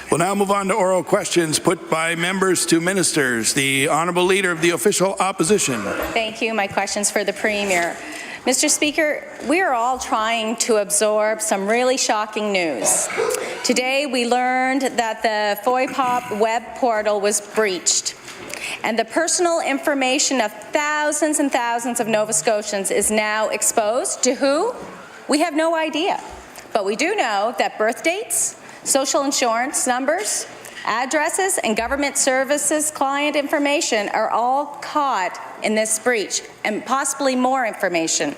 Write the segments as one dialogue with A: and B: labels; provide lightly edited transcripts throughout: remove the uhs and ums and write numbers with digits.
A: We'll now move on to oral questions put by members to ministers. The Honourable Leader of the Official Opposition.
B: Thank you. My question's for the Premier. Mr. Speaker, we are all trying to absorb some really shocking news. Today we learned that the FOIPOP web portal was breached, and the personal information of thousands and thousands of Nova Scotians is now exposed. To who? We have no idea. But we do know that birth dates, social insurance numbers, addresses, and government services client information are all caught in this breach, and possibly more information.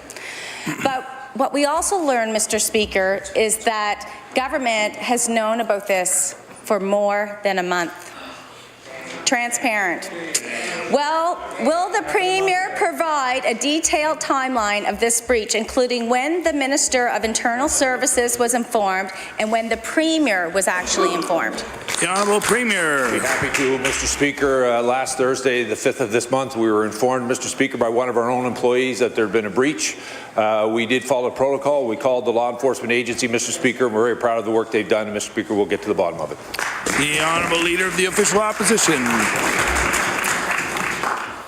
B: But what we also learned, Mr. Speaker, is that government has known about this for more than a month. Transparent. Well, will the Premier provide a detailed timeline of this breach, including when the Minister of Internal Services was informed and when the Premier was actually informed?
A: The Honourable Premier.
C: I'd be happy to, Mr. Speaker. Last Thursday, the 5th of this month, we were informed, Mr. Speaker, by one of our own employees that there had been a breach. We did follow protocol. We called the law enforcement agency, Mr. Speaker, and we're very proud of the work they've done, and Mr. Speaker, we'll get to the bottom of it.
A: The Honourable Leader of the Official Opposition.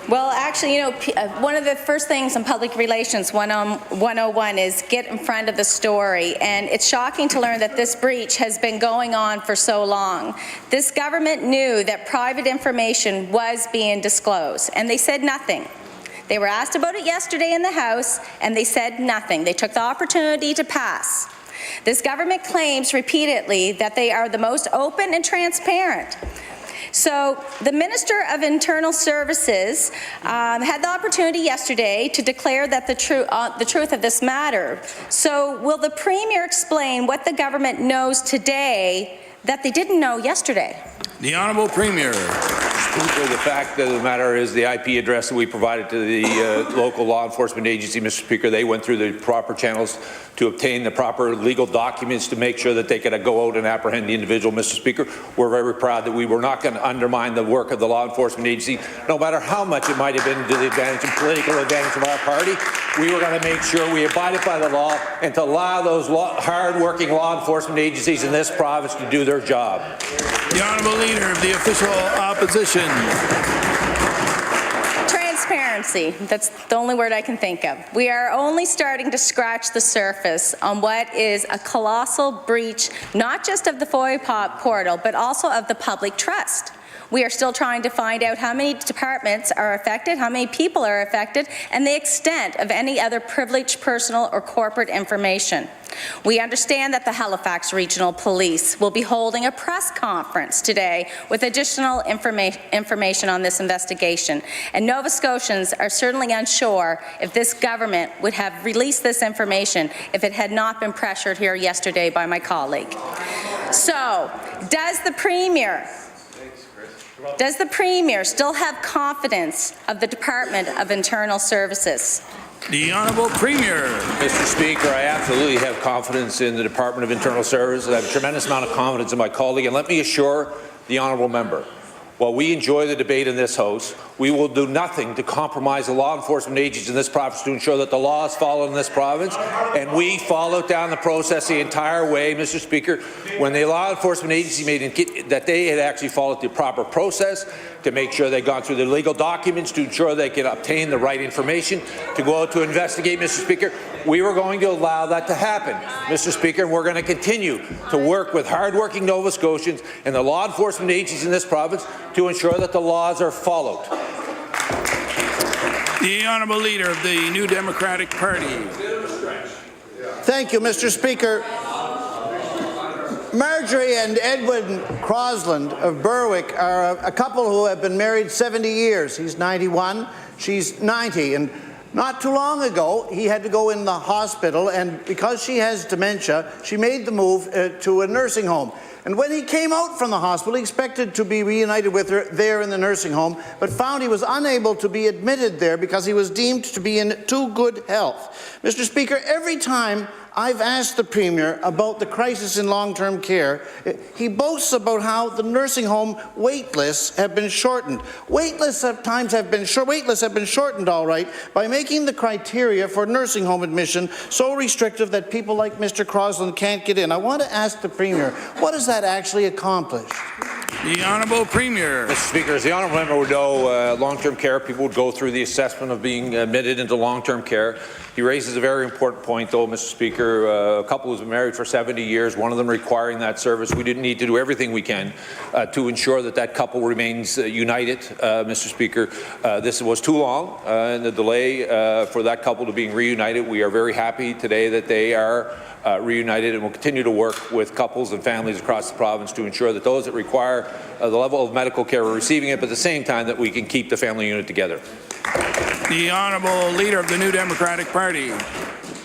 B: Well, actually, you know, one of the first things in public relations 101 is get in front of the story, and it's shocking to learn that this breach has been going on for so long. This government knew that private information was being disclosed, and they said nothing. They were asked about it yesterday in the House, and they said nothing. They took the opportunity to pass. This government claims repeatedly that they are the most open and transparent. So the Minister of Internal Services had the opportunity yesterday to declare that the truth of this matter. So will the Premier explain what the government knows today that they didn't know yesterday?
A: The Honourable Premier.
C: The fact of the matter is the IP address that we provided to the local law enforcement agency, Mr. Speaker, they went through the proper channels to obtain the proper legal documents to make sure that they could go out and apprehend the individual, Mr. Speaker. We're very proud that we were not going to undermine the work of the law enforcement agency, no matter how much it might have been to the advantage and political advantage of our party. We were going to make sure we abided by the law and to allow those hard-working law enforcement agencies in this province to do their job.
A: The Honourable Leader of the Official Opposition.
B: Transparency. That's the only word I can think of. We are only starting to scratch the surface on what is a colossal breach, not just of the FOIPOP portal, but also of the public trust. We are still trying to find out how many departments are affected, how many people are affected, and the extent of any other privileged personal or corporate information. We understand that the Halifax Regional Police will be holding a press conference today with additional information on this investigation, and Nova Scotians are certainly unsure if this government would have released this information if it had not been pressured here yesterday by my colleague. So, does the Premier still have confidence of the Department of Internal Services?
A: The Honourable Premier.
C: Mr. Speaker, I absolutely have confidence in the Department of Internal Services. I have a tremendous amount of confidence in my colleague, and let me assure the honourable member, while we enjoy the debate in this House, we will do nothing to compromise the law enforcement agencies in this province to ensure that the law is followed in this province, and we followed down the process the entire way, Mr. Speaker, when the law enforcement agency made that they had actually followed the proper process to make sure they'd gone through the legal documents to ensure they could obtain the right information to go out to investigate, Mr. Speaker. We were going to allow that to happen, Mr. Speaker, and we're going to continue to work with hard-working Nova Scotians and the law enforcement agencies in this province to ensure that the laws are followed.
A: The Honourable Leader of the New Democratic Party.
D: Thank you, Mr. Speaker. Marjorie and Edwin Crosland of Berwick are a couple who have been married 70 years. He's 91, she's 90, and not too long ago he had to go in the hospital, and because she has dementia, she made the move to a nursing home. And when he came out from the hospital, he expected to be reunited with her there in the nursing home, but found he was unable to be admitted there because he was deemed to be in too good health. Mr. Speaker, every time I've asked the Premier about the crisis in long-term care. He boasts about how the nursing home wait lists have been shortened. Wait lists have been shortened, all right, by making the criteria for nursing home admission so restrictive that people like Mr. Crosland can't get in. I want to ask the Premier, what does that actually accomplish?
A: The Honourable Premier.
C: Mr. Speaker, as the Honourable Member would know, long-term care, people would go through the assessment of being admitted into long-term care. He raises a very important point, though, Mr. Speaker. A couple who's been married for 70 years, one of them requiring that service. We didn't need to do everything we can to ensure that that couple remains united, Mr. Speaker. This was too long, and the delay for that couple to being reunited. We are very happy today that they are reunited, and will continue to work with couples and families across the province to ensure that those that require the level of medical care are receiving it, but at the same time that we can keep the family unit together.
A: The Honourable Leader of the New Democratic Party.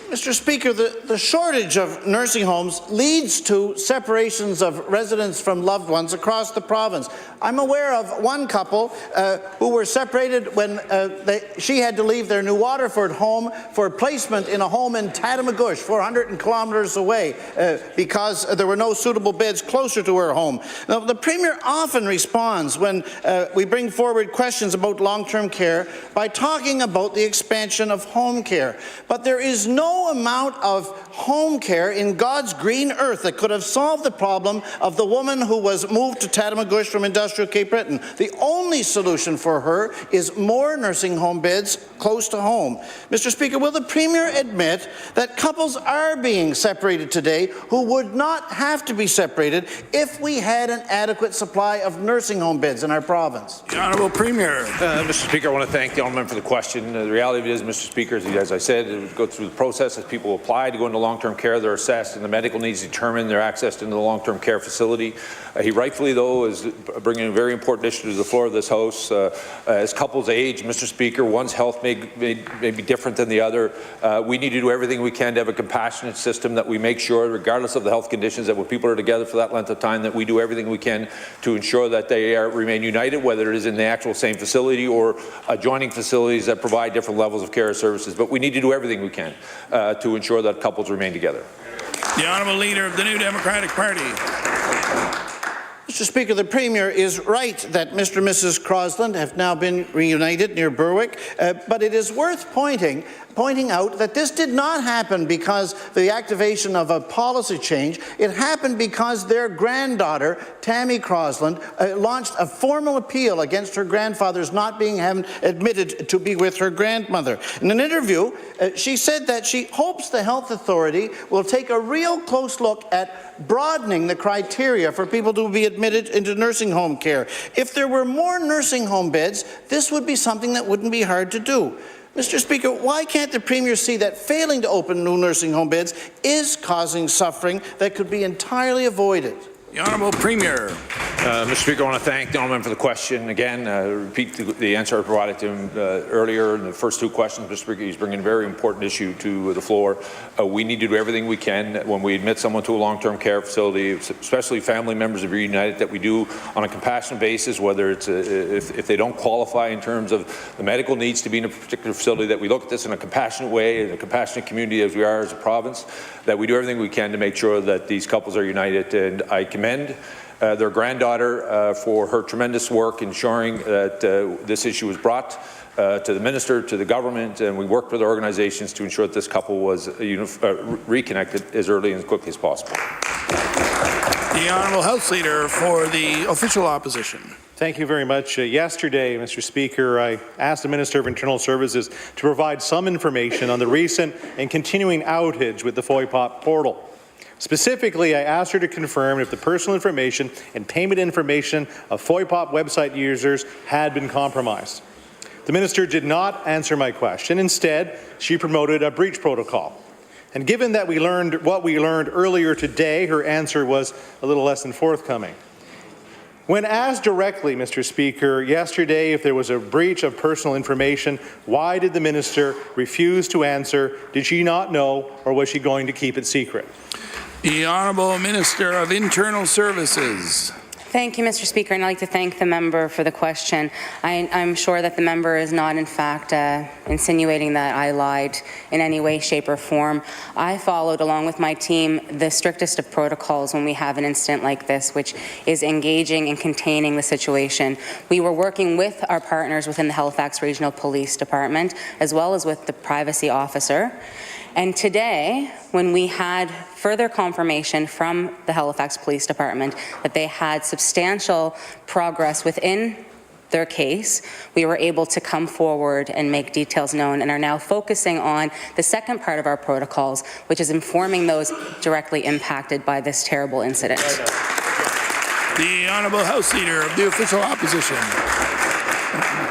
D: Mr. Speaker, the shortage of nursing homes leads to separations of residents from loved ones across the province. I'm aware of one couple who were separated when she had to leave their New Waterford home for placement in a home in Tatamagouche, 400 kilometres away, because there were no suitable beds closer to her home. Now, the Premier often responds when we bring forward questions about long-term care by talking about the expansion of home care. But there is no amount of home care in God's green earth that could have solved the problem of the woman who was moved to Tatamagouche from industrial Cape Breton. The only solution for her is more nursing home beds close to home. Mr. Speaker, will the Premier admit that couples are being separated today who would not have to be separated if we had an adequate supply of nursing home beds in our province?
A: The Honourable Premier.
C: Mr. Speaker, I want to thank the Honourable Member for the question. The reality of it is, Mr. Speaker, as I said, it would go through the process as people apply to go into long-term care. They're assessed, and the medical needs determine their access into the long-term care facility. He rightfully, though, is bringing a very important issue to the floor of this House. As couples age, Mr. Speaker, one's health may be different than the other. We need to do everything we can to have a compassionate system that we make sure, regardless of the health conditions, that when people are together for that length of time, that we do everything we can to ensure that they remain united, whether it is in the actual same facility or adjoining facilities that provide different levels of care services. But we need to do everything we can to ensure that couples remain together.
A: The Honourable Leader of the New Democratic Party.
D: Mr. Speaker, the Premier is right that Mr. and Mrs. Crosland have now been reunited near Berwick, but it is worth pointing out that this did not happen because of the activation of a policy change. It happened because their granddaughter, Tammy Crosland, launched a formal appeal against her grandfather's not being admitted to be with her grandmother. In an interview, she said that she hopes the health authority will take a real close look at broadening the criteria for people to be admitted into nursing home care. If there were more nursing home beds, this would be something that wouldn't be hard to do. Mr. Speaker, why can't the Premier see that failing to open new nursing home beds is causing suffering that could be entirely avoided?
A: The Honourable Premier.
C: Mr. Speaker, I want to thank the Honourable Member for the question. Again, repeat the answer I provided to him earlier in the first two questions. Mr. Speaker, he's bringing a very important issue to the floor. We need to do everything we can when we admit someone to a long-term care facility, especially family members of reunited, that we do on a compassionate basis, whether it's if they don't qualify in terms of the medical needs to be in a particular facility, that we look at this in a compassionate way, in a compassionate community as we are as a province, that we do everything we can to make sure that these couples are united. And I commend their granddaughter for her tremendous work ensuring that this issue was brought to the Minister, to the government, and we worked with organizations to ensure that this couple was reconnected as early and as quickly as possible.
A: The Honourable House Leader for the official opposition.
E: Thank you very much. Yesterday, Mr. Speaker, I asked the Minister of Internal Services to provide some information on the recent and continuing outage with the FOIPOP portal. Specifically, I asked her to confirm if the personal information and payment information of FOIPOP website users had been compromised. The Minister did not answer my question. Instead, she promoted a breach protocol. And given that we learned what we learned earlier today, her answer was a little less than forthcoming. When asked directly, Mr. Speaker, yesterday if there was a breach of personal information, why did the Minister refuse to answer? Did she not know, or was she going to keep it secret?
A: The Honourable Minister of Internal Services.
F: Thank you, Mr. Speaker, and I'd like to thank the member for the question. I'm sure that the member is not, in fact, insinuating that I lied in any way, shape, or form. I followed, along with my team, the strictest of protocols when we have an incident like this, which is engaging and containing the situation. We were working with our partners within the Halifax Regional Police Department, as well as with the privacy officer. And today, when we had further confirmation from the Halifax Police Department that they had substantial progress within their case, we were able to come forward and make details known and are now focusing on the second part of our protocols, which is informing those directly impacted by this terrible incident.
A: The Honourable House Leader of the Official Opposition.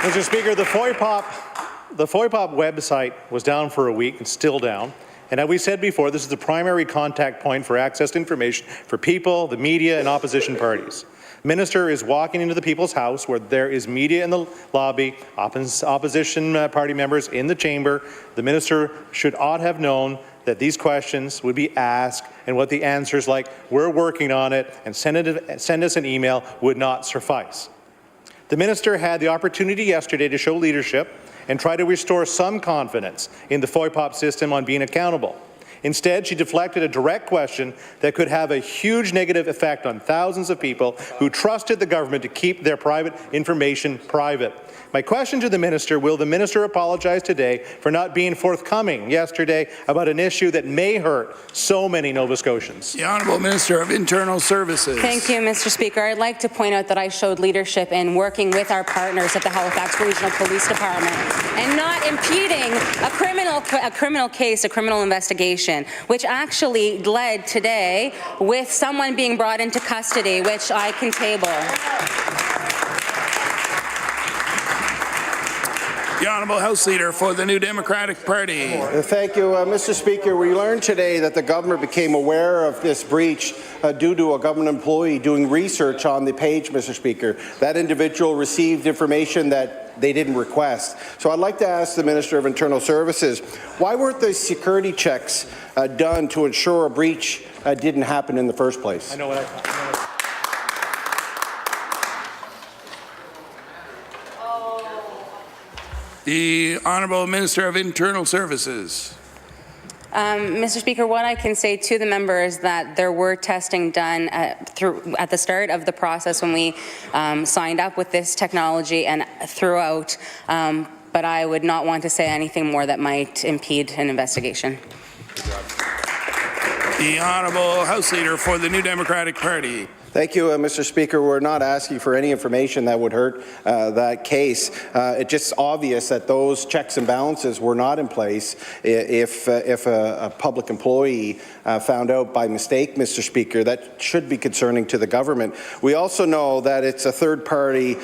E: Mr. Speaker, the FOIPOP website was down for a week and still down. And as we said before, this is the primary contact point for access to information for people, the media, and opposition parties. The Minister is walking into the People's House where there is media in the lobby, opposition party members in the chamber. The Minister ought have known that these questions would be asked and what the answers like, we're working on it, and send us an email would not suffice. The Minister had the opportunity yesterday to show leadership and try to restore some confidence in the FOIPOP system on being accountable. Instead, she deflected a direct question that could have a huge negative effect on thousands of people who trusted the government to keep their private information private. My question to the Minister, will the Minister apologize today for not being forthcoming yesterday about an issue that may hurt so many Nova Scotians?
A: The Honourable Minister of Internal Services.
F: Thank you, Mr. Speaker. I'd like to point out that I showed leadership in working with our partners at the Halifax Regional Police Department and not impeding a criminal case, a criminal investigation, which actually led today with someone being brought into custody, which I can table.
A: The Honourable House Leader for the New Democratic Party.
G: Thank you, Mr. Speaker. We learned today that the government became aware of this breach due to a government employee doing research on the page, Mr. Speaker. That individual received information that they didn't request. So I'd like to ask the Minister of Internal Services, why weren't the security checks done to ensure a breach didn't happen in the first place?
E: I know what
A: The Honourable Minister of Internal Services.
F: Mr. Speaker, what I can say to the member is that there were testing done at the start of the process when we signed up with this technology and throughout, but I would not want to say anything more that might impede an investigation.
A: The Honourable House Leader for the New Democratic Party.
G: Thank you, Mr. Speaker. We're not asking for any information that would hurt that case. It's just obvious that those checks and balances were not in place if a public employee found out by mistake, Mr. Speaker. That should be concerning to the government. We also know that it's a third-party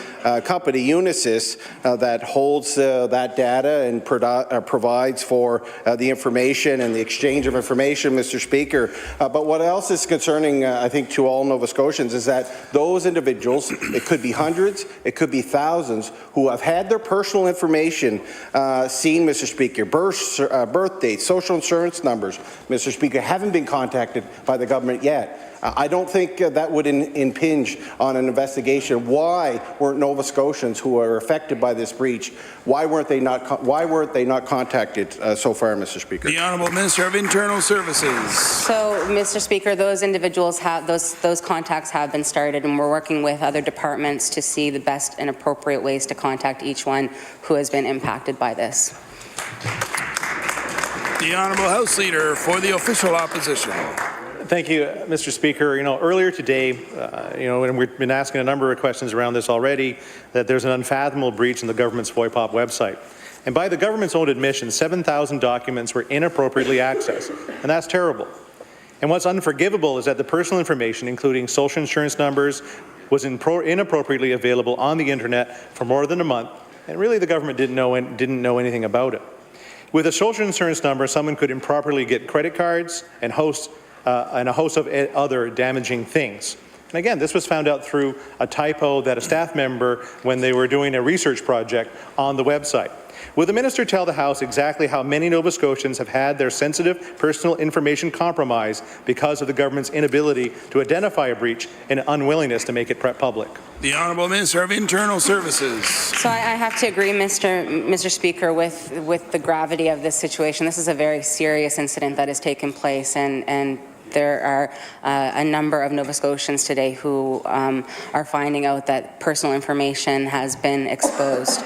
G: company, Unisys, that holds that data and provides for the information and the exchange of information, Mr. Speaker. But what else is concerning, I think, to all Nova Scotians is that those individuals, it could be hundreds, it could be thousands, who have had their personal information seen, Mr. Speaker, birth dates, social insurance numbers, Mr. Speaker, haven't been contacted by the government yet. I don't think that would impinge on an investigation. Why weren't Nova Scotians who are affected by this breach, why weren't they not contacted so far, Mr. Speaker?
A: The Honourable Minister of Internal Services.
F: So, Mr. Speaker, those individuals have those contacts have been started, and we're working with other departments to see the best and appropriate ways to contact each one who has been impacted by this.
A: The Honourable House Leader for the Official Opposition.
E: Thank you, Mr. Speaker. Earlier today, and we've been asking a number of questions around this already, that there's an unfathomable breach in the government's FOIPOP website. And by the government's own admission, 7,000 documents were inappropriately accessed, and that's terrible. And what's unforgivable is that the personal information, including social insurance numbers, was inappropriately available on the internet for more than a month, and really the government didn't know anything about it. With a social insurance number, someone could improperly get credit cards and a host of other damaging things. And again, this was found out through a typo that a staff member, when they were doing a research project on the website. Will the minister tell the House exactly how many Nova Scotians have had their sensitive personal information compromised because of the government's inability to identify a breach and unwillingness to make it public?
A: The Honourable Minister of Internal Services.
F: So I have to agree, Mr. Speaker, with the gravity of this situation. This is a very serious incident that has taken place, and there are a number of Nova Scotians today who are finding out that personal information has been exposed.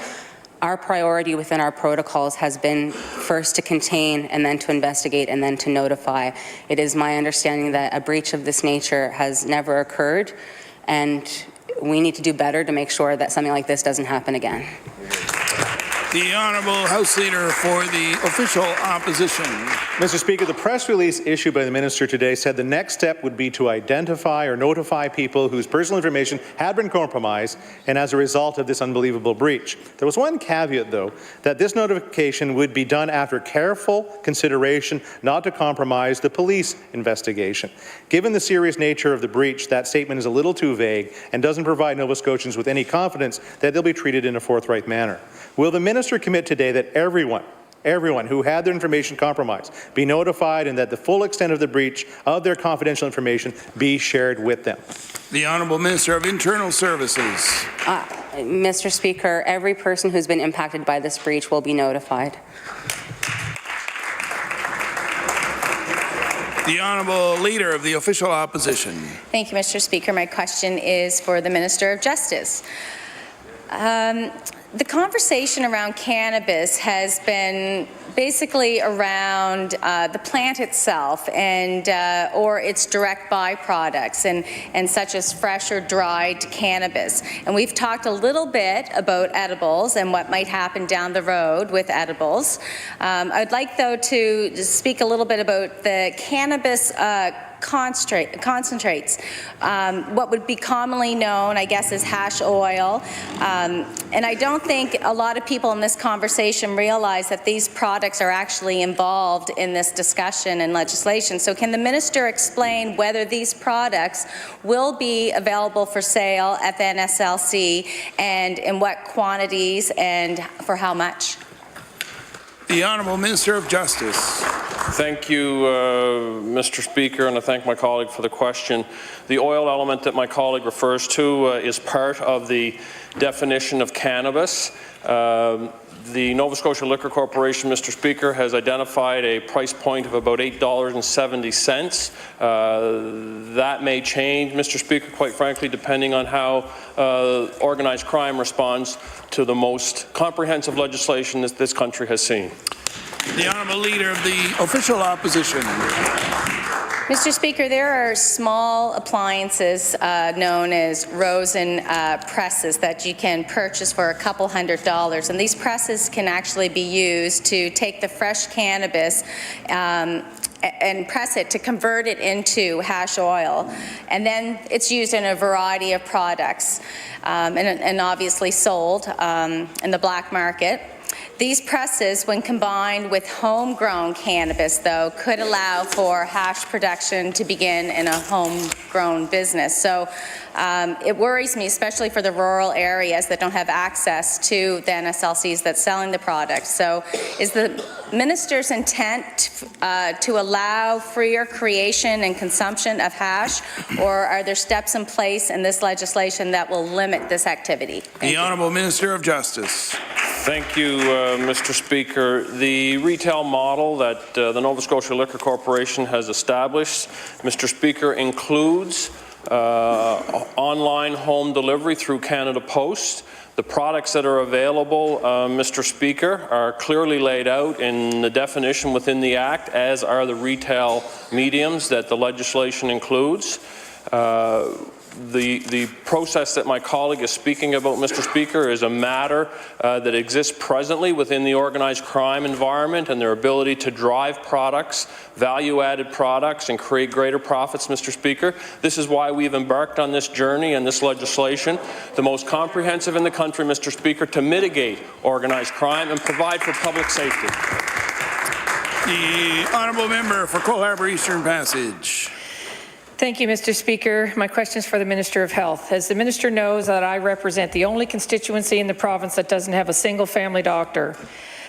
F: Our priority within our protocols has been first to contain and then to investigate and then to notify. It is my understanding that a breach of this nature has never occurred, and we need to do better to make sure that something like this doesn't happen again.
A: The Honourable House Leader for the Official Opposition.
E: Mr. Speaker, the press release issued by the minister today said the next step would be to identify or notify people whose personal information had been compromised and as a result of this unbelievable breach. There was one caveat, though, that this notification would be done after careful consideration not to compromise the police investigation. Given the serious nature of the breach, that statement is a little too vague and doesn't provide Nova Scotians with any confidence that they'll be treated in a forthright manner. Will the minister commit today that everyone who had their information compromised be notified and that the full extent of the breach of their confidential information be shared with them?
A: The Honourable Minister of Internal Services.
F: Mr. Speaker, every person who's been impacted by this breach will be notified.
A: The Honourable Leader of the Official Opposition.
B: Thank you, Mr. Speaker. My question is for the Minister of Justice. The conversation around cannabis has been basically around the plant itself and or its direct byproducts and such as fresh or dried cannabis. And we've talked a little bit about edibles and what might happen down the road with edibles. I'd like, though, to speak a little bit about the cannabis concentrates, what would be commonly known, I guess, as hash oil. And I don't think a lot of people in this conversation realize that these products are actually involved in this discussion and legislation. So can the minister explain whether these products will be available for sale at the NSLC and in what quantities and for how much?
A: The Honourable Minister of Justice.
H: Thank you, Mr. Speaker, and I thank my colleague for the question. The oil element that my colleague refers to is part of the definition of cannabis. The Nova Scotia Liquor Corporation, Mr. Speaker, has identified a price point of about $8.70. That may change, Mr. Speaker, quite frankly, depending on how organized crime responds to the most comprehensive legislation that this country has seen.
A: The Honourable Leader of the Official Opposition.
B: Mr. Speaker, there are small appliances known as Rosen presses that you can purchase for a couple $100s, and these presses can actually be used to take the fresh cannabis and press it to convert it into hash oil, and then it's used in a variety of products and obviously sold in the black market. These presses, when combined with homegrown cannabis, though, could allow for hash production to begin in a homegrown business. So it worries me, especially for the rural areas that don't have access to the NSLCs that's selling the product. So is the minister's intent to allow freer creation and consumption of hash, or are there steps in place in this legislation that will limit this activity?
A: The Honourable Minister of Justice.
H: Thank you, Mr. Speaker. The retail model that the Nova Scotia Liquor Corporation has established, Mr. Speaker, includes online home delivery through Canada Post. The products that are available, Mr. Speaker, are clearly laid out in the definition within the Act, as are the retail mediums that the legislation includes. The process that my colleague is speaking about, Mr. Speaker, is a matter that exists presently within the organized crime environment and their ability to drive products, value-added products, and create greater profits, Mr. Speaker. This is why we've embarked on this journey and this legislation, the most comprehensive in the country, Mr. Speaker, to mitigate organized crime and provide for public safety.
A: The Honourable Member for Cole Harbour Eastern Passage.
I: Thank you, Mr. Speaker. My question is for the Minister of Health. As the Minister knows that I represent the only constituency in the province that doesn't have a single family doctor.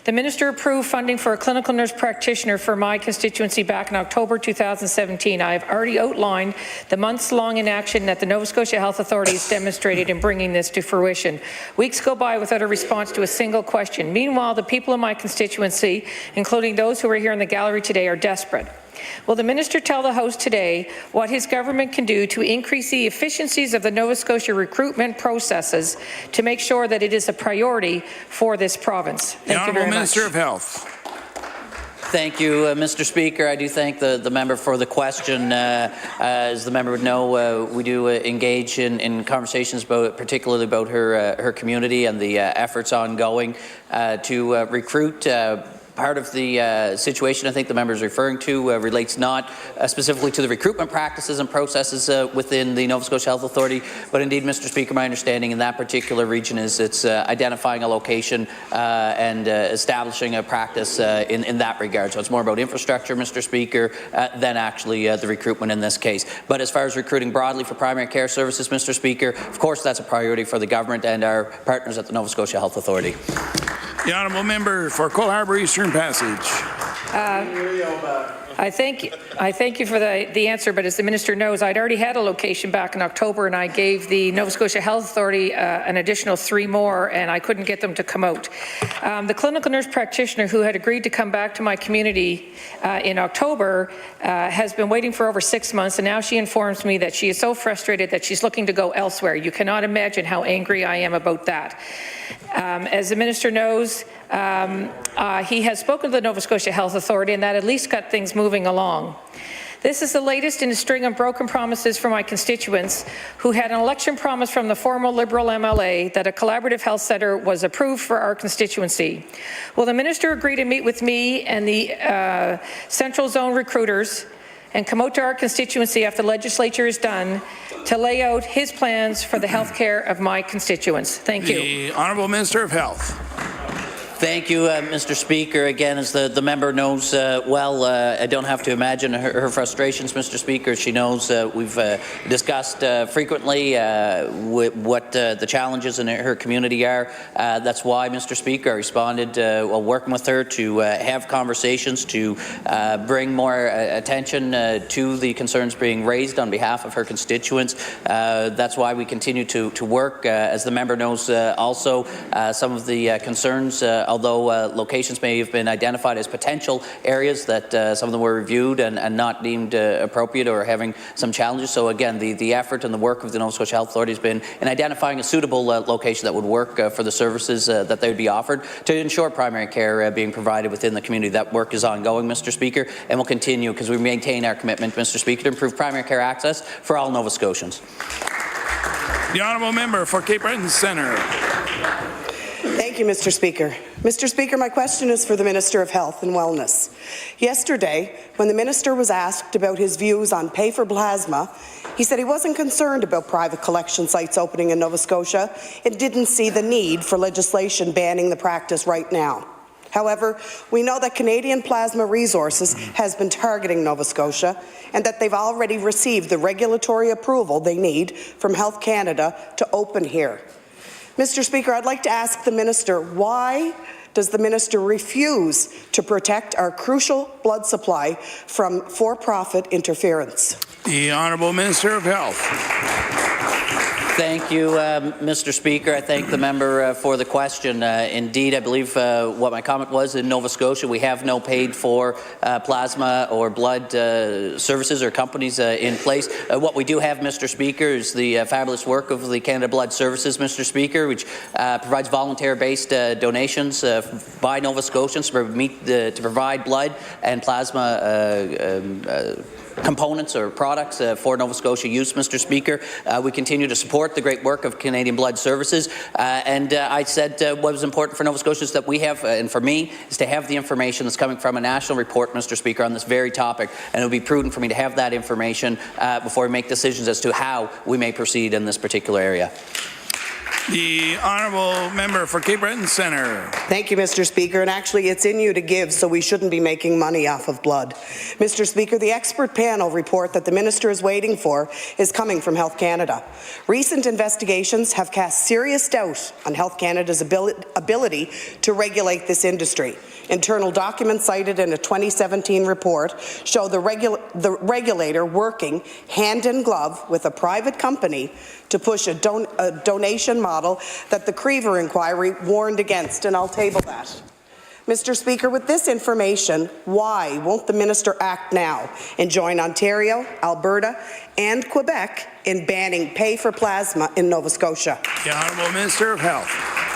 I: The Minister approved funding for a clinical nurse practitioner for my constituency back in October 2017. I have already outlined the months-long inaction that the Nova Scotia Health Authority has demonstrated in bringing this to fruition. Weeks go by without a response to a single question. Meanwhile, the people in my constituency, including those who are here in the gallery today, are desperate. Will the Minister tell the House today what his government can do to increase the efficiencies of the Nova Scotia recruitment processes to make sure that it is a priority for this province? Thank you very much.
A: Minister of Health.
J: Thank you, Mr. Speaker. I do thank the member for the question. As the member would know, we do engage in conversations particularly about her community and the efforts ongoing to recruit. Part of the situation I think the member is referring to relates not specifically to the recruitment practices and processes within the Nova Scotia Health Authority, but indeed, Mr. Speaker, my understanding in that particular region is it's identifying a location and establishing a practice in that regard. So it's more about infrastructure, Mr. Speaker, than actually the recruitment in this case. But as far as recruiting broadly for primary care services, Mr. Speaker, of course that's a priority for the government and our partners at the Nova Scotia Health Authority.
A: The Honourable Member for Cole Harbour Eastern Passage.
I: I thank you for the answer, but as the Minister knows, I'd already had a location back in October and I gave the Nova Scotia Health Authority an additional 3 more and I couldn't get them to come out. The clinical nurse practitioner who had agreed to come back to my community in October has been waiting for over 6 months, and now she informs me that she is so frustrated that she's looking to go elsewhere. You cannot imagine how angry I am about that. As the Minister knows, he has spoken to the Nova Scotia Health Authority and that at least got things moving along. This is the latest in a string of broken promises from my constituents who had an election promise from the former Liberal MLA that a collaborative health centre was approved for our constituency. Will the Minister agree to meet with me and the Central Zone recruiters and come out to our constituency after the legislature is done to lay out his plans for the health care of my constituents? Thank you.
A: The Honourable Minister of Health.
J: Thank you, Mr. Speaker. Again, as the member knows well, I don't have to imagine her frustrations, Mr. Speaker. She knows we've discussed frequently what the challenges in her community are. That's why, Mr. Speaker, I responded while working with her to have conversations to bring more attention to the concerns being raised on behalf of her constituents. That's why we continue to work. As the member knows also, some of the concerns although locations may have been identified as potential areas, that some of them were reviewed and not deemed appropriate or having some challenges. So again, the effort and the work of the Nova Scotia Health Authority has been in identifying a suitable location that would work for the services that they would be offered to ensure primary care being provided within the community. That work is ongoing, Mr. Speaker, and will continue because we maintain our commitment, Mr. Speaker, to improve primary care access for all Nova Scotians.
A: The Honourable Member for Cape Breton Centre.
K: Thank you, Mr. Speaker. Mr. Speaker, my question is for the Minister of Health and Wellness. Yesterday, when the Minister was asked about his views on pay for plasma, he said he wasn't concerned about private collection sites opening in Nova Scotia and didn't see the need for legislation banning the practice right now. However, we know that Canadian Plasma Resources has been targeting Nova Scotia and that they've already received the regulatory approval they need from Health Canada to open here. Mr. Speaker, I'd like to ask the Minister, why does the Minister refuse to protect our crucial blood supply from for-profit interference?
A: The Honourable Minister of Health.
J: Thank you, Mr. Speaker. I thank the member for the question. Indeed, I believe what my comment was, in Nova Scotia we have no paid for plasma or blood services or companies in place. What we do have, Mr. Speaker, is the fabulous work of the Canada Blood Services, Mr. Speaker, which provides volunteer-based donations by Nova Scotians to provide blood and plasma components or products for Nova Scotia use, Mr. Speaker. We continue to support the great work of Canadian Blood Services, and I said what was important for Nova Scotia is that we have, and for me, is to have the information that's coming from a national report, Mr. Speaker, on this very topic, and it would be prudent for me to have that information before we make decisions as to how we may proceed in this particular area.
A: The Honourable Member for Cape Breton Centre.
K: Thank you, Mr. Speaker. And actually, it's in you to give, so we shouldn't be making money off of blood. Mr. Speaker, the expert panel report that the minister is waiting for is coming from Health Canada. Recent investigations have cast serious doubt on Health Canada's ability to regulate this industry. Internal documents cited in a 2017 report show the regulator working hand in glove with a private company to push a donation model that the Creever inquiry warned against, and I'll table that. Mr. Speaker, with this information, why won't the minister act now and join Ontario, Alberta, and Quebec in banning pay for plasma in Nova Scotia?
A: The Honourable Minister of Health.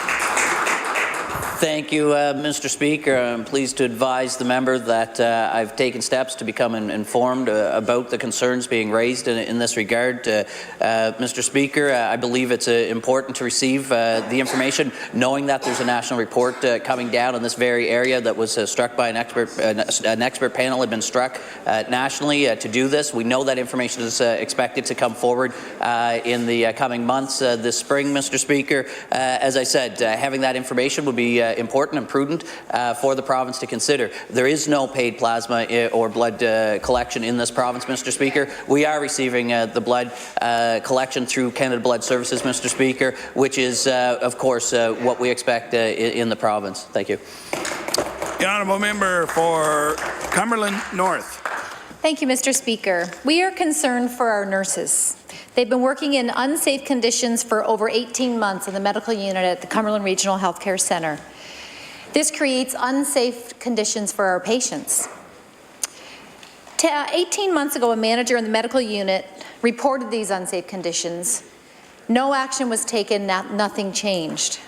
J: Thank you, Mr. Speaker. I'm pleased to advise the member that I've taken steps to become informed about the concerns being raised in this regard. Mr. Speaker, I believe it's important to receive the information, knowing that there's a national report coming down in this very area that was struck by an expert panel had been struck nationally to do this. We know that information is expected to come forward in the coming months this spring, Mr. Speaker. As I said, having that information would be important and prudent for the province to consider. There is no paid plasma or blood collection in this province, Mr. Speaker. We are receiving the blood collection through Canada Blood Services, Mr. Speaker, which is, of course, what we expect in the province. Thank you.
A: The Honourable Member for Cumberland North.
B: Thank you, Mr. Speaker. We are concerned for our nurses. They've been working in unsafe conditions for over 18 months in the medical unit at the Cumberland Regional Healthcare Centre. This creates unsafe conditions for our patients. 18 months ago, a manager in the medical unit reported these unsafe conditions. No action was taken, nothing changed.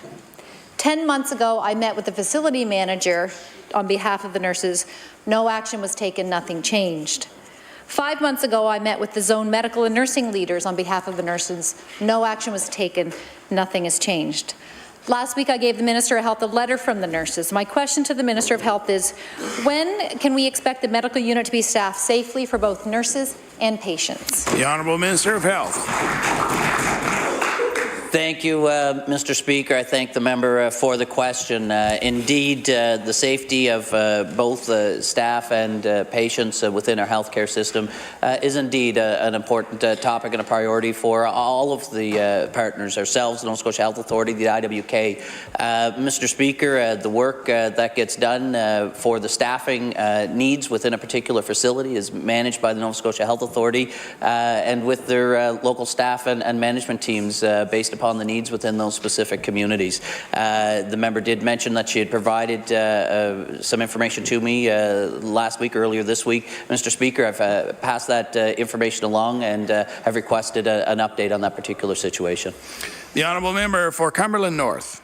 B: 10 months ago, I met with the facility manager on behalf of the nurses. No action was taken, nothing changed. 5 months ago, I met with the zone medical and nursing leaders on behalf of the nurses. No action was taken, nothing has changed. Last week, I gave the Minister of Health a letter from the nurses. My question to the Minister of Health is, when can we expect the medical unit to be staffed safely for both nurses and patients?
A: The Honourable Minister of Health.
J: Thank you, Mr. Speaker. I thank the member for the question. Indeed, the safety of both staff and patients within our healthcare system is indeed an important topic and a priority for all of the partners, ourselves, the Nova Scotia Health Authority, the IWK. Mr. Speaker, the work that gets done for the staffing needs within a particular facility is managed by the Nova Scotia Health Authority and with their local staff and management teams based upon the needs within those specific communities. The member did mention that she had provided some information to me last week, earlier this week. Mr. Speaker, I've passed that information along and have requested an update on that particular situation.
A: The Honourable Member for Cumberland North.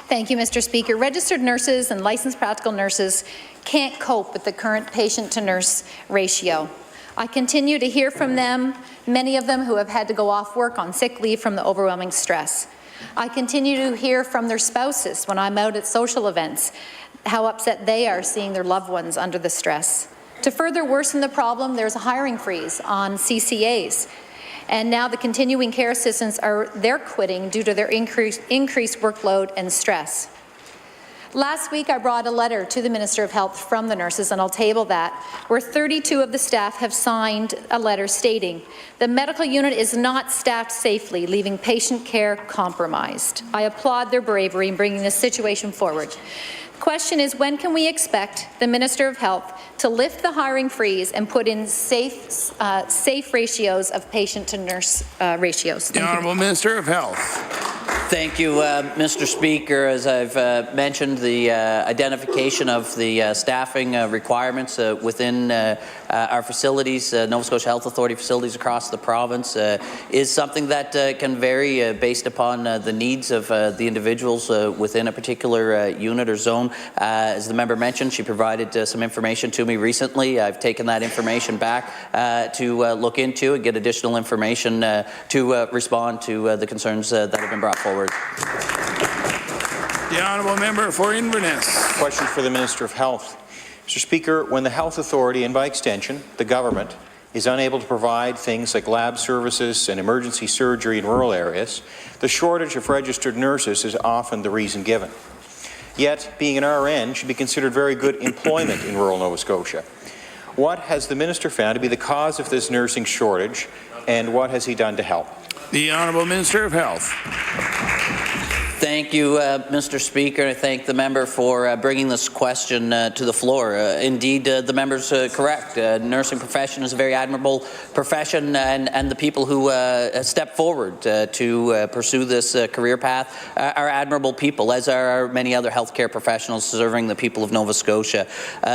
B: Thank you, Mr. Speaker. Registered nurses and licensed practical nurses can't cope with the current patient-to-nurse ratio. I continue to hear from them, many of them who have had to go off work on sick leave from the overwhelming stress. I continue to hear from their spouses when I'm out at social events, how upset they are seeing their loved ones under the stress. To further worsen the problem, there's a hiring freeze on CCAs. And now the continuing care assistants they're quitting due to their increased workload and stress. Last week, I brought a letter to the Minister of Health from the nurses, and I'll table that, where 32 of the staff have signed a letter stating the medical unit is not staffed safely, leaving patient care compromised. I applaud their bravery in bringing this situation forward. The question is, when can we expect the Minister of Health to lift the hiring freeze and put in safe ratios of patient-to-nurse ratios?
A: The Honourable Minister of Health.
J: Thank you, Mr. Speaker. As I've mentioned, the identification of the staffing requirements within our facilities, Nova Scotia Health Authority facilities across the province, is something that can vary based upon the needs of the individuals within a particular unit or zone. As the member mentioned, she provided some information to me recently. I've taken that information back to look into and get additional information to respond to the concerns that have been brought forward.
A: The Honourable Member for Inverness.
L: Question for the Minister of Health. Mr. Speaker, when the Health Authority, and by extension, the government, is unable to provide things like lab services and emergency surgery in rural areas, the shortage of registered nurses is often the reason given. Yet, being an RN should be considered very good employment in rural Nova Scotia. What has the Minister found to be the cause of this nursing shortage, and what has he done to help?
A: The Honourable Minister of Health.
J: Thank you, Mr. Speaker. I thank the member for bringing this question to the floor. Indeed, the member's correct. Nursing profession is a very admirable profession, and the people who step forward to pursue this career path are admirable people, as are many other healthcare professionals serving the people of Nova Scotia.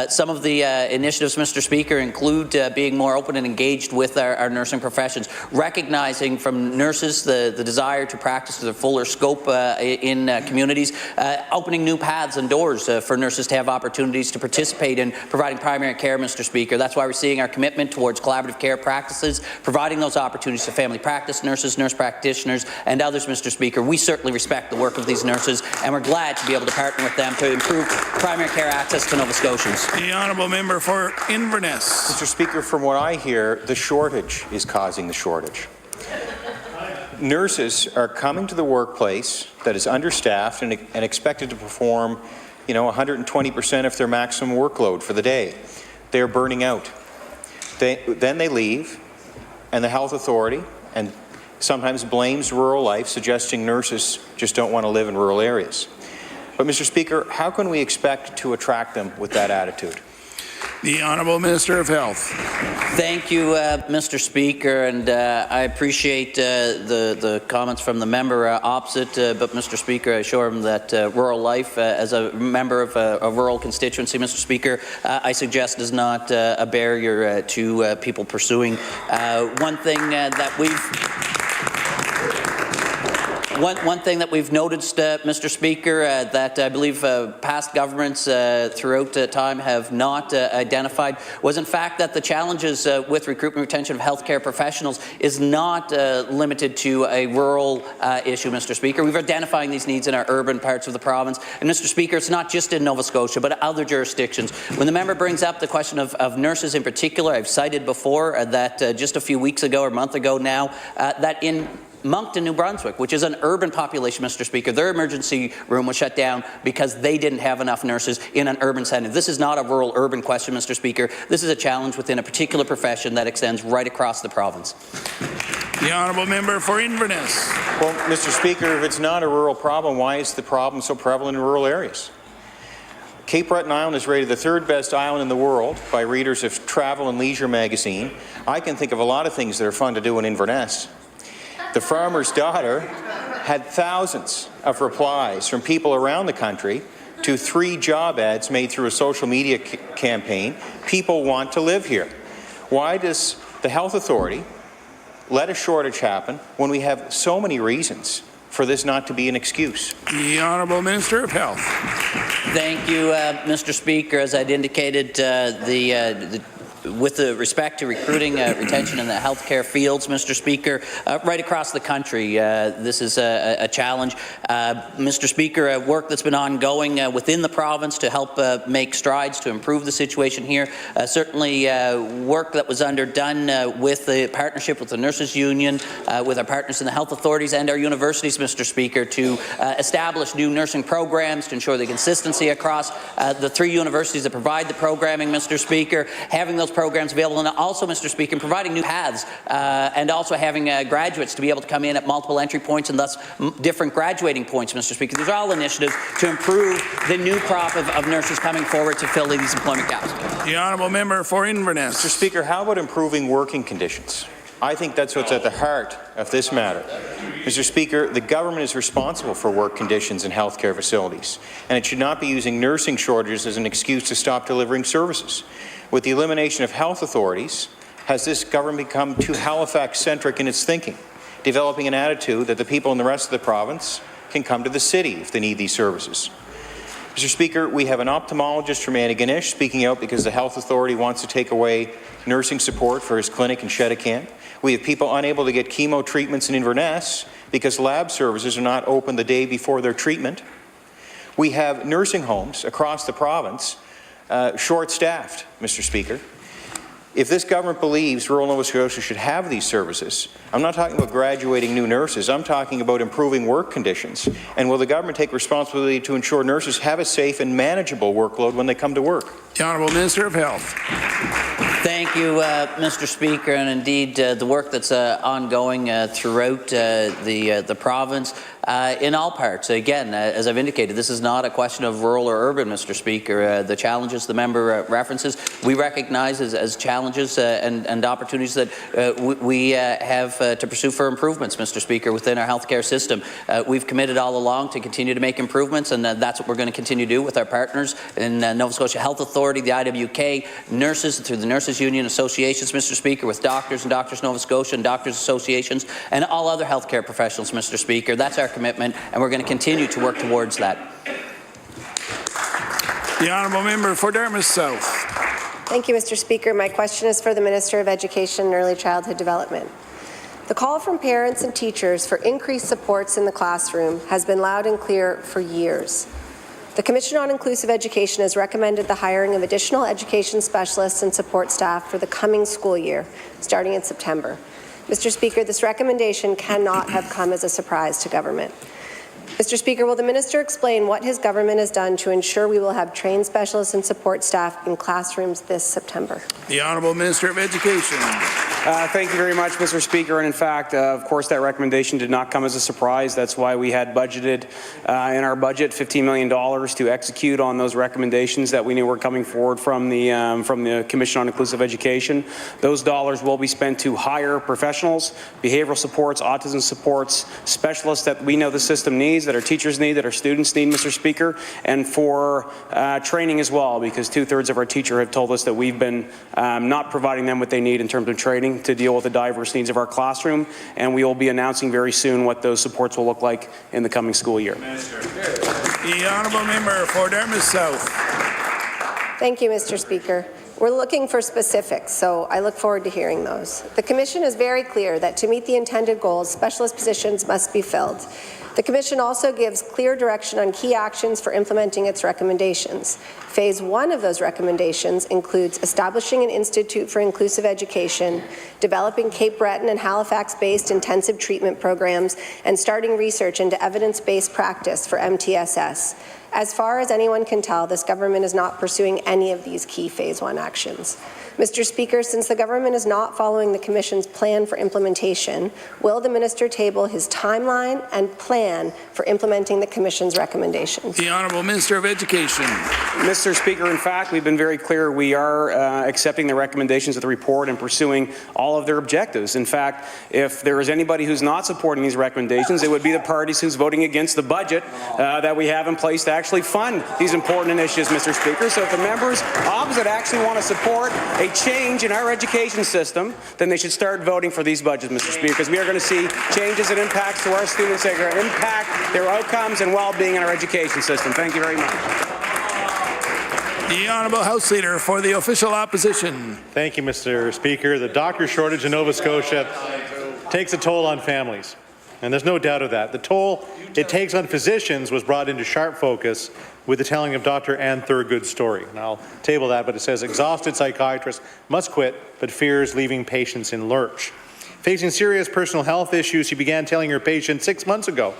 J: Some of the initiatives, Mr. Speaker, include being more open and engaged with our nursing professions, recognizing from nurses the desire to practice to their fuller scope in communities, opening new paths and doors for nurses to have opportunities to participate in providing primary care, Mr. Speaker. That's why we're seeing our commitment towards collaborative care practices, providing those opportunities to family practice nurses, nurse practitioners, and others, Mr. Speaker. We certainly respect the work of these nurses, and we're glad to be able to partner with them to improve primary care access to Nova Scotians.
A: The Honourable Member for Inverness.
L: Mr. Speaker, from what I hear, the shortage is causing the shortage. Nurses are coming to the workplace that is understaffed and expected to perform, 120% of their maximum workload for the day. They are burning out. Then they leave, and the health authority and sometimes blames rural life, suggesting nurses just don't want to live in rural areas. But, Mr. Speaker, how can we expect to attract them with that attitude?
A: The Honourable Minister of Health.
J: Thank you, Mr. Speaker, and I appreciate the comments from the member opposite, but Mr. Speaker, I assure him that rural life, as a member of a rural constituency, Mr. Speaker, I suggest is not a barrier to people pursuing. One thing that we've noticed, Mr. Speaker, that I believe past governments throughout time have not identified was, in fact, that the challenges with recruitment and retention of healthcare professionals is not limited to a rural issue, Mr. Speaker. We've identified these needs in our urban parts of the province. And, Mr. Speaker, it's not just in Nova Scotia, but other jurisdictions. When the member brings up the question of nurses in particular, I've cited before that just a few weeks ago or a month ago now, that in Moncton, New Brunswick, which is an urban population, Mr. Speaker, their emergency room was shut down because they didn't have enough nurses in an urban setting. This is not a rural-urban question, Mr. Speaker. This is a challenge within a particular profession that extends right across the province.
A: The Honourable Member for Inverness.
L: Well, Mr. Speaker, if it's not a rural problem, why is the problem so prevalent in rural areas? Cape Breton Island is rated the third best island in the world by readers of Travel and Leisure magazine. I can think of a lot of things that are fun to do in Inverness. The Farmer's Daughter had thousands of replies from people around the country to 3 job ads made through a social media campaign. People want to live here. Why does the health authority let a shortage happen when we have so many reasons for this not to be an excuse?
A: The Honourable Minister of Health.
J: Thank you, Mr. Speaker. As I'd indicated, with respect to recruiting, retention in the healthcare fields, Mr. Speaker, right across the country, this is a challenge. Mr. Speaker, work that's been ongoing within the province to help make strides to improve the situation here. Certainly work that was underdone with the partnership with the Nurses Union, with our partners in the health authorities and our universities, Mr. Speaker, to establish new nursing programs to ensure the consistency across the 3 universities that provide the programming, Mr. Speaker, having those programs available, and also, Mr. Speaker, providing new paths and also having graduates to be able to come in at multiple entry points and thus different graduating points, Mr. Speaker. These are all initiatives to improve the new crop of nurses coming forward to fill these employment gaps.
A: The Honourable Member for Inverness.
L: Mr. Speaker, how about improving working conditions? I think that's what's at the heart of this matter. Mr. Speaker, the government is responsible for work conditions in healthcare facilities, and it should not be using nursing shortages as an excuse to stop delivering services. With the elimination of health authorities, has this government become too Halifax-centric in its thinking, developing an attitude that the people in the rest of the province can come to the city if they need these services? Mr. Speaker, we have an ophthalmologist from Antigonish speaking out because the health authority wants to take away nursing support for his clinic in Cheticamp. We have people unable to get chemo treatments in Inverness because lab services are not open the day before their treatment. We have nursing homes across the province short-staffed, Mr. Speaker. If this government believes rural Nova Scotia should have these services, I'm not talking about graduating new nurses, I'm talking about improving work conditions. And will the government take responsibility to ensure nurses have a safe and manageable workload when they come to work?
A: The Honourable Minister of Health.
J: Thank you, Mr. Speaker, and indeed the work that's ongoing throughout the province in all parts. Again, as I've indicated, this is not a question of rural or urban, Mr. Speaker. The challenges the member references, we recognize as challenges and opportunities that we have to pursue for improvements, Mr. Speaker, within our healthcare system. We've committed all along to continue to make improvements, and that's what we're going to continue to do with our partners in Nova Scotia Health Authority, the IWK, nurses through the Nurses Union Associations, Mr. Speaker, with doctors and Doctors Nova Scotia and Doctors Associations, and all other healthcare professionals, Mr. Speaker. That's our commitment, and we're going to continue to work towards that.
A: The Honourable Member for Dartmouth South.
M: Thank you, Mr. Speaker. My question is for the Minister of Education and Early Childhood Development. The call from parents and teachers for increased supports in the classroom has been loud and clear for years. The Commission on Inclusive Education has recommended the hiring of additional education specialists and support staff for the coming school year, starting in September. Mr. Speaker, this recommendation cannot have come as a surprise to government. Mr. Speaker, will the Minister explain what his government has done to ensure we will have trained specialists and support staff in classrooms this September?
A: The Honourable Minister of Education.
N: Thank you very much, Mr. Speaker. And in fact, of course, that recommendation did not come as a surprise. That's why we had budgeted in our budget $15 million to execute on those recommendations that we knew were coming forward from the Commission on Inclusive Education. Those dollars will be spent to hire professionals, behavioral supports, autism supports, specialists that we know the system needs, that our teachers need, that our students need, Mr. Speaker, and for training as well, because 2/3 of our teachers have told us that we've been not providing them what they need in terms of training to deal with the diverse needs of our classroom, and we will be announcing very soon what those supports will look like in the coming school year.
A: The Honourable Member for Dartmouth South.
M: Thank you, Mr. Speaker. We're looking for specifics, so I look forward to hearing those. The Commission is very clear that to meet the intended goals, specialist positions must be filled. The Commission also gives clear direction on key actions for implementing its recommendations. Phase 1 of those recommendations includes establishing an Institute for Inclusive Education, developing Cape Breton and Halifax-based intensive treatment programs, and starting research into evidence-based practice for MTSS. As far as anyone can tell, this government is not pursuing any of these key Phase 1 actions. Mr. Speaker, since the government is not following the Commission's plan for implementation, will the Minister table his timeline and plan for implementing the Commission's recommendations?
A: The Honourable Minister of Education.
N: Mr. Speaker, in fact, we've been very clear. We are accepting the recommendations of the report and pursuing all of their objectives. In fact, if there is anybody who's not supporting these recommendations, it would be the parties who's voting against the budget that we have in place to actually fund these important initiatives, Mr. Speaker. So if the members opposite actually want to support a change in our education system, then they should start voting for these budgets, Mr. Speaker, because we are going to see changes and impacts to our students that are going to impact their outcomes and well-being in our education system. Thank you very much.
A: The Honourable House Leader for the Official Opposition.
E: Thank you, Mr. Speaker. The doctor shortage in Nova Scotia takes a toll on families, and there's no doubt of that. The toll it takes on physicians was brought into sharp focus with the telling of Dr. Anne Thurgood's story. And I'll table that, but it says, exhausted psychiatrist must quit, but fears leaving patients in lurch. Facing serious personal health issues, she began telling her patient 6 months ago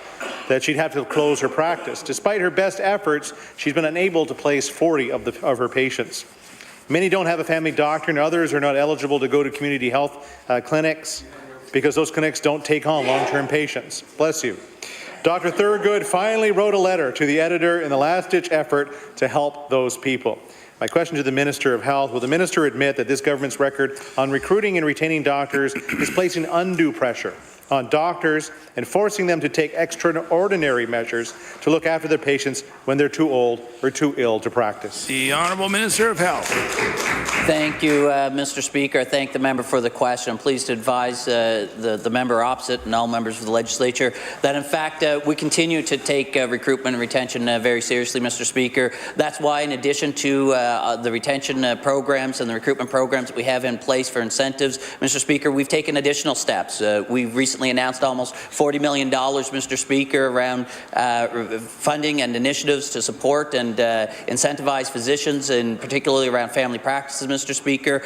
E: that she'd have to close her practice. Despite her best efforts, she's been unable to place 40 of her patients. Many don't have a family doctor, and others are not eligible to go to community health clinics because those clinics don't take on long-term patients. Bless you. Dr. Thurgood finally wrote a letter to the editor in the last-ditch effort to help those people. My question to the Minister of Health, will the Minister admit that this government's record on recruiting and retaining doctors is placing undue pressure on doctors and forcing them to take extraordinary measures to look after their patients when they're too old or too ill to practice?
A: The Honourable Minister of Health.
J: Thank you, Mr. Speaker. I thank the member for the question. I'm pleased to advise the member opposite and all members of the legislature that, in fact, we continue to take recruitment and retention very seriously, Mr. Speaker. That's why, in addition to the retention programs and the recruitment programs that we have in place for incentives, Mr. Speaker, we've taken additional steps. We recently recently announced almost $40 million, Mr. Speaker, around funding and initiatives to support and incentivize physicians, and particularly around family practices, Mr. Speaker.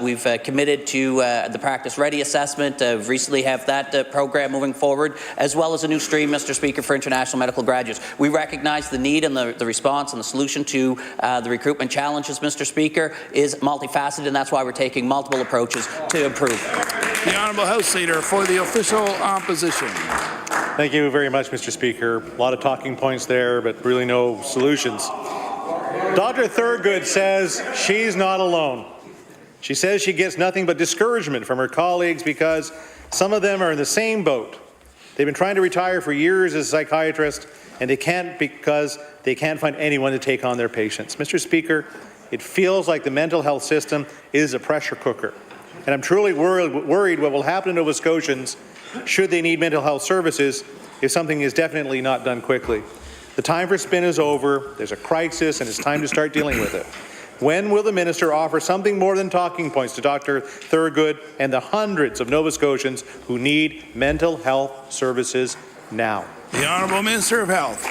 J: We've committed to the Practice Ready assessment. Recently have that program moving forward, as well as a new stream, Mr. Speaker, for international medical graduates. We recognize the need and the response and the solution to the recruitment challenges, Mr. Speaker, is multifaceted, and that's why we're taking multiple approaches to improve.
A: The Honourable House Leader for the Official Opposition.
E: Thank you very much, Mr. Speaker. A lot of talking points there, but really no solutions. Dr. Thurgood says she's not alone. She says she gets nothing but discouragement from her colleagues because some of them are in the same boat. They've been trying to retire for years as a psychiatrist, and they can't because they can't find anyone to take on their patients. Mr. Speaker, it feels like the mental health system is a pressure cooker. And I'm truly worried what will happen to Nova Scotians should they need mental health services if something is definitely not done quickly. The time for spin is over. There's a crisis, and it's time to start dealing with it. When will the minister offer something more than talking points to Dr. Thurgood and the hundreds of Nova Scotians who need mental health services now?
A: The Honourable Minister of Health.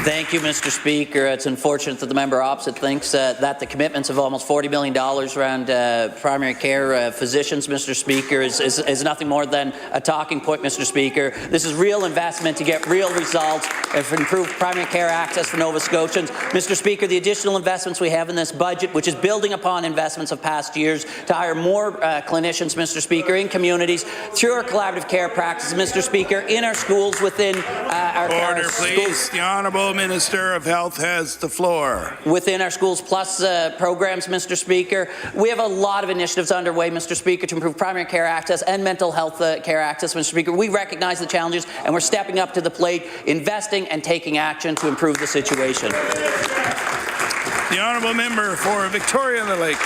J: Thank you, Mr. Speaker. It's unfortunate that the member opposite thinks that the commitments of almost $40 million around primary care physicians, Mr. Speaker, is nothing more than a talking point, Mr. Speaker. This is real investment to get real results and for improved primary care access for Nova Scotians. Mr. Speaker, the additional investments we have in this budget, which is building upon investments of past years to hire more clinicians, Mr. Speaker, in communities through our collaborative care practices, Mr. Speaker, in our schools, within our
A: please.
J: schools.
A: The Honourable Minister of Health has the floor.
J: Within our Schools Plus programs, Mr. Speaker, we have a lot of initiatives underway, Mr. Speaker, to improve primary care access and mental health care access, Mr. Speaker. We recognize the challenges, and we're stepping up to the plate, investing and taking action to improve the situation.
A: The Honourable Member for Victoria and the Lakes.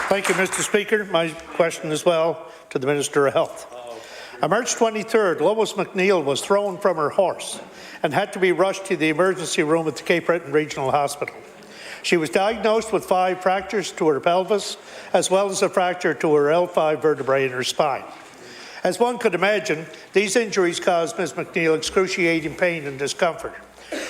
O: Thank you, Mr. Speaker. My question as well to the Minister of Health. On March 23rd, Lois McNeil was thrown from her horse and had to be rushed to the emergency room at the Cape Breton Regional Hospital. She was diagnosed with 5 fractures to her pelvis, as well as a fracture to her L5 vertebrae in her spine. As one could imagine, these injuries caused Ms. McNeil excruciating pain and discomfort.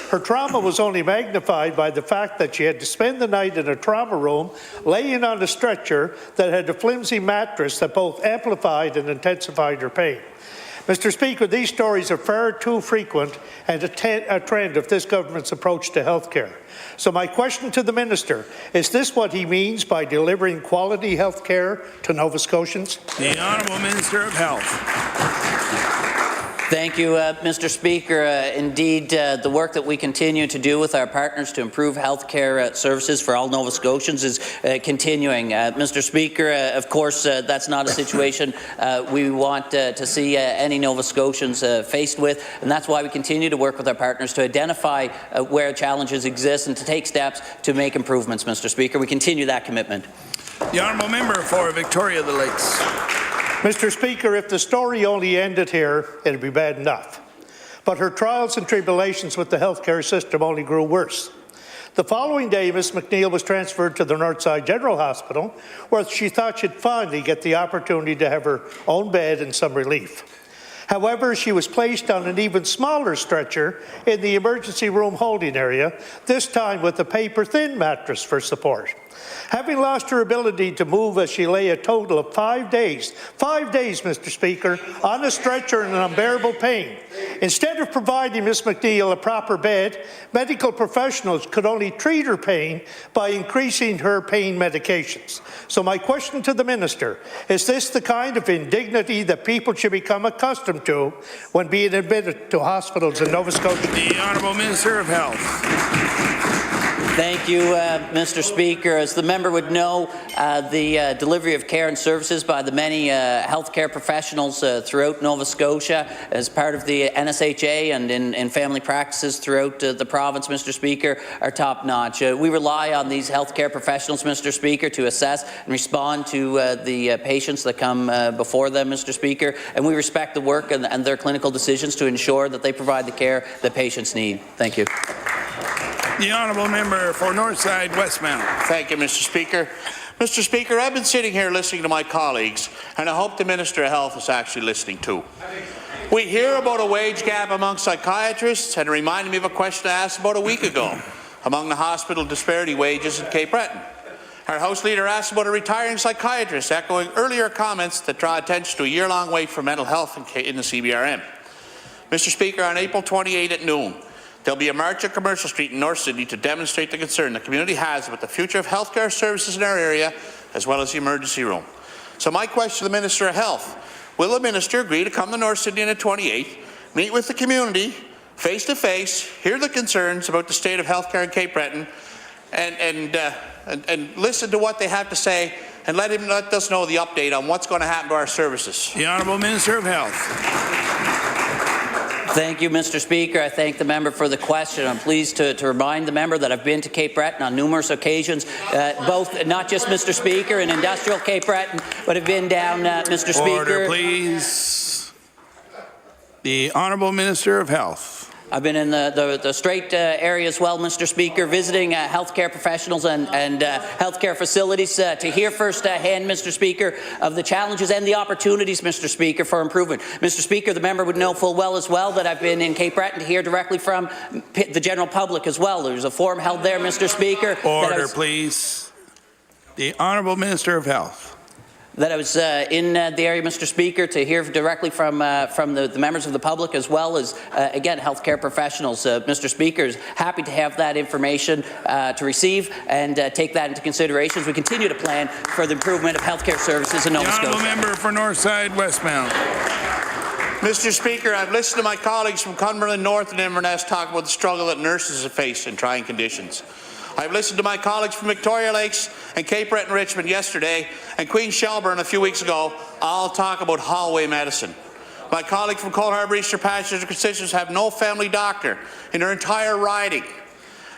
O: Her trauma was only magnified by the fact that she had to spend the night in a trauma room, laying on a stretcher that had a flimsy mattress that both amplified and intensified her pain. Mr. Speaker, these stories are far too frequent and a trend of this government's approach to health care. So my question to the minister, is this what he means by delivering quality health care to Nova Scotians?
A: The Honourable Minister of Health.
J: Thank you, Mr. Speaker. Indeed, the work that we continue to do with our partners to improve health care services for all Nova Scotians is continuing. Mr. Speaker, of course, that's not a situation we want to see any Nova Scotians faced with, and that's why we continue to work with our partners to identify where challenges exist and to take steps to make improvements, Mr. Speaker. We continue that commitment.
A: The Honourable Member for Victoria the Lakes.
O: Mr. Speaker, if the story only ended here, it would be bad enough. But her trials and tribulations with the healthcare system only grew worse. The following day, Ms. McNeil was transferred to the Northside General Hospital, where she thought she'd finally get the opportunity to have her own bed and some relief. However, she was placed on an even smaller stretcher in the emergency room holding area, this time with a paper-thin mattress for support. Having lost her ability to move as she lay a total of 5 days, Mr. Speaker, on a stretcher in unbearable pain. Instead of providing Ms. McNeil a proper bed, medical professionals could only treat her pain by increasing her pain medications. So my question to the minister, is this the kind of indignity that people should become accustomed to when being admitted to hospitals in Nova Scotia?
A: The Honourable Minister of Health.
J: Thank you, Mr. Speaker. As the member would know, the delivery of care and services by the many healthcare professionals throughout Nova Scotia as part of the NSHA and in family practices throughout the province, Mr. Speaker, are top-notch. We rely on these healthcare professionals, Mr. Speaker, to assess and respond to the patients that come before them, Mr. Speaker, and we respect the work and their clinical decisions to ensure that they provide the care that patients need. Thank you.
A: The Honourable Member for Northside Westmount.
P: Thank you, Mr. Speaker.
A: Mr. Speaker, I've been sitting here listening to my colleagues, and I hope the Minister of Health is actually listening too. We hear about a wage gap among psychiatrists, and it reminded me of a question I asked about a week ago among the hospital disparity wages in Cape Breton. Our House Leader asked about a retiring psychiatrist, echoing earlier comments that draw attention to a year-long wait for mental health in the CBRM. Mr. Speaker, on April 28 at noon, there'll be a march at Commercial Street in North Sydney to demonstrate the concern the community has about the future of healthcare services in our area, as well as the emergency room. So my question to the Minister of Health, will the Minister agree to come to North Sydney on the 28th, meet with the community, face-to-face, hear the concerns about the state of healthcare in Cape Breton, and listen to what they have to say, and let us know the update on what's going to happen to our services? The Honourable Minister of Health.
J: Thank you, Mr. Speaker. I thank the member for the question. I'm pleased to remind the member that I've been to Cape Breton on numerous occasions, both not just, Mr. Speaker, in industrial Cape Breton, but have been down, Mr. Speaker.
A: Order, please. The Honourable Minister of Health.
J: I've been in the straight area as well, Mr. Speaker, visiting healthcare professionals and healthcare facilities to hear firsthand, Mr. Speaker, of the challenges and the opportunities, Mr. Speaker, for improvement. Mr. Speaker, the member would know full well as well that I've been in Cape Breton to hear directly from the general public as well. There's a forum held there, Mr. Speaker.
A: Order, please. The Honourable Minister of Health.
J: That I was in the area, Mr. Speaker, to hear directly from the members of the public as well as, again, healthcare professionals. Mr. Speaker is happy to have that information to receive and take that into consideration as we continue to plan for the improvement of healthcare services in Nova Scotia.
A: The Honourable Member for Northside Westmount. Mr. Speaker, I've listened to my colleagues from Cumberland North and Inverness talk about the struggle that nurses have faced in trying conditions. I've listened to my colleagues from Victoria Lakes and Cape Breton Richmond yesterday and Queen Shelburne a few weeks ago all talk about hallway medicine. My colleague from Coal Harbour Eastern Pastures and constituents have no family doctor in their entire riding.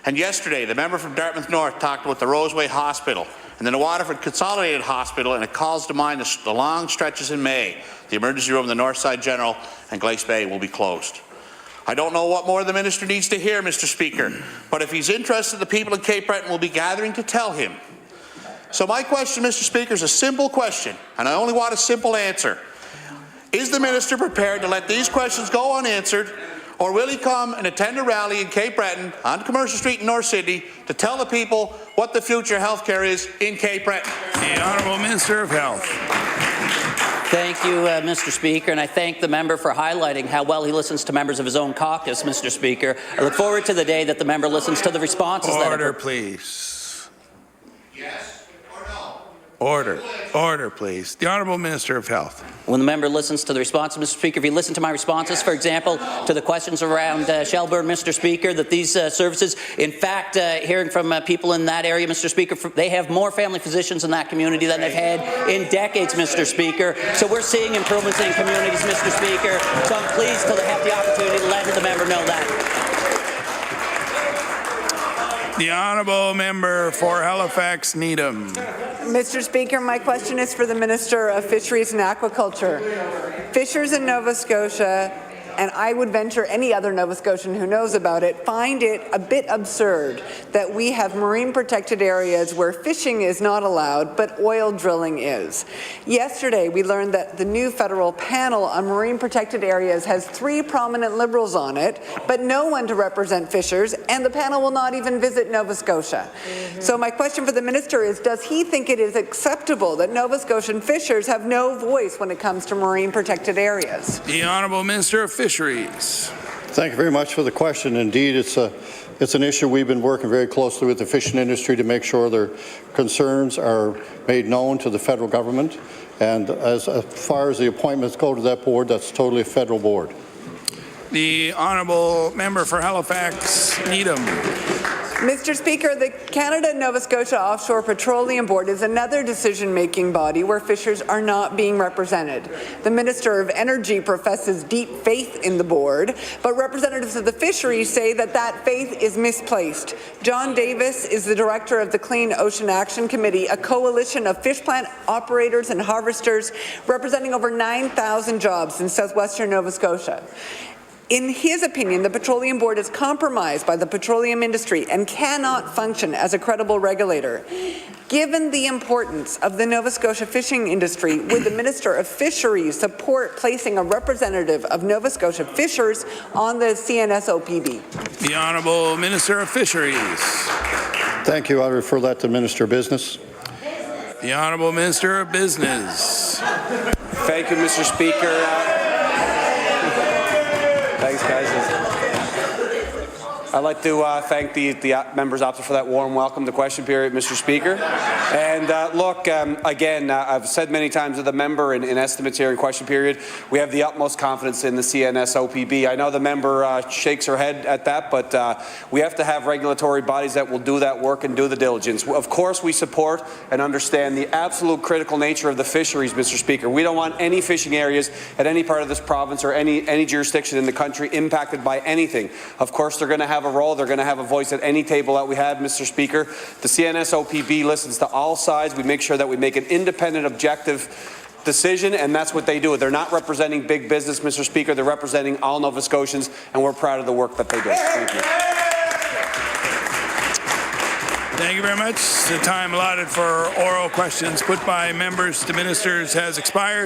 A: And yesterday, the member from Dartmouth North talked about the Roseway Hospital and then the Waterford Consolidated Hospital, and it calls to mind the long stretches in May. The emergency room in the Northside General and Glace Bay will be closed. I don't know what more the minister needs to hear, Mr. Speaker, but if he's interested, the people of Cape Breton will be gathering to tell him. So my question, Mr. Speaker, is a simple question, and I only want a simple answer. Is the minister prepared to let these questions go unanswered, or will he come and attend a rally in Cape Breton on Commercial Street in North Sydney to tell the people what the future health care is in Cape Breton? The Honourable Minister of Health.
J: Thank you, Mr. Speaker, and I thank the member for highlighting how well he listens to members of his own caucus, Mr. Speaker. I look forward to the day that the member listens to the responses that
A: Order, please. Yes or no? Order, please. The Honourable Minister of Health.
J: When the member listens to the responses, Mr. Speaker, if you listen to my responses, for example, to the questions around Shelburne, Mr. Speaker, that these services, in fact, hearing from people in that area, Mr. Speaker, they have more family physicians in that community than they've had in decades, Mr. Speaker. So we're seeing improvements in communities, Mr. Speaker. So I'm pleased to have the opportunity to let the member know that.
A: The Honourable Member for Halifax Needham.
P: Mr. Speaker, my question is for the Minister of Fisheries and Aquaculture. Fishers in Nova Scotia, and I would venture any other Nova Scotian who knows about it, find it a bit absurd that we have marine protected areas where fishing is not allowed, but oil drilling is. Yesterday, we learned that the new federal panel on marine protected areas has 3 prominent Liberals on it, but no one to represent fishers, and the panel will not even visit Nova Scotia. So my question for the minister is, does he think it is acceptable that Nova Scotian fishers have no voice when it comes to marine protected areas?
A: The Honourable Minister of Fisheries.
Q: Thank you very much for the question. Indeed, it's an issue we've been working very closely with the fishing industry to make sure their concerns are made known to the federal government. And as far as the appointments go to that board, that's totally a federal board.
A: The Honourable Member for Halifax Needham.
P: Mr. Speaker, the Canada-Nova Scotia Offshore Petroleum Board is another decision-making body where fishers are not being represented. The Minister of Energy professes deep faith in the board, but representatives of the fisheries say that that faith is misplaced. John Davis is the director of the Clean Ocean Action Committee, a coalition of fish plant operators and harvesters representing over 9,000 jobs in southwestern Nova Scotia. In his opinion, the Petroleum Board is compromised by the petroleum industry and cannot function as a credible regulator. Given the importance of the Nova Scotia fishing industry, would the Minister of Fisheries support placing a representative of Nova Scotia fishers on the CNSOPB?
A: The Honourable Minister of Fisheries.
Q: Thank you. I refer that to Minister of Business.
A: The Honourable Minister of Business.
N: Thank you, Mr. Speaker. Thanks, guys. I'd like to thank the members opposite for that warm welcome to question period, Mr. Speaker. And look, again, I've said many times to the member in estimates here in question period, we have the utmost confidence in the CNSOPB. I know the member shakes her head at that, but we have to have regulatory bodies that will do that work and do the diligence. Of course, we support and understand the absolute critical nature of the fisheries, Mr. Speaker. We don't want any fishing areas at any part of this province or any jurisdiction in the country impacted by anything. Of course, they're going to have a role. They're going to have a voice at any table that we have, Mr. Speaker. The CNSOPB listens to all sides. We make sure that we make an independent, objective decision, and that's what they do. They're not representing big business, Mr. Speaker. They're representing all Nova Scotians, and we're proud of the work that they do. Thank you.
A: Thank you very much. The time allotted for oral questions put by members to ministers has expired.